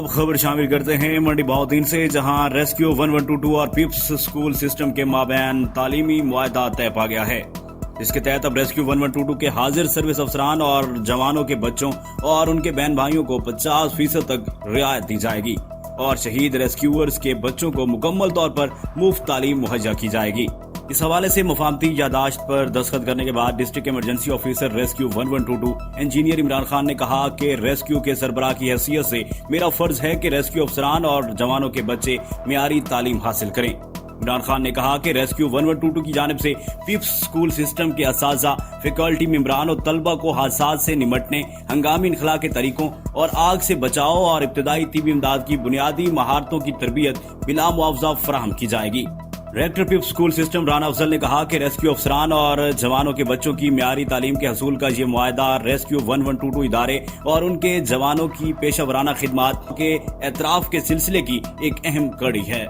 اب خبر شامل کرتے ہیں منڈی بہاؤدین سے، جہاں ریسکیو 1122 اور پیپس اسکول سسٹم کے مابین تعلیمی معاہدہ طے پا گیا ہے، جس کے تحت اب ریسکیو 1122 کے حاضر سروس افسران اور جوانوں کے بچوں اور ان کے بہن بھائیوں کو 50% تک رعایت دی جائے گی اور شہید ریسکیورز کے بچوں کو مکمل طور پر مفت تعلیم مہیا کی جائے گی۔ اس حوالے سے مفاہمتی یادداشت پر دستخط کرنے کے بعد district emergency officer rescue 1122 engineer Imran Khan نے کہا کہ ریسکیو کے سربراہ کی حیثیت سے میرا فرض ہے کہ ریسکیو افسران اور جوانوں کے بچے معیاری تعلیم حاصل کریں۔ عمران خان نے کہا کہ ریسکیو 1122 کی جانب سے پیپس اسکول سسٹم کے اساتذہ، فیکلٹی ممبران اور طلبہ کو حادثات سے نمٹنے، ہنگامی انخلاء کے طریقوں اور آگ سے بچاؤ اور ابتدائی طبی امداد کی بنیادی مہارتوں کی تربیت بلا معاوضہ فراہم کی جائے گی۔ Director PEPS school system Rana Afzal نے کہا کہ ریسکیو افسران اور جوانوں کے بچوں کی معیاری تعلیم کے حصول کا یہ معاہدہ ریسکیو 1122 ادارے اور ان کے جوانوں کی پیشہ ورانہ خدمات کے اعتراف کے سلسلے کی ایک اہم کڑی ہے۔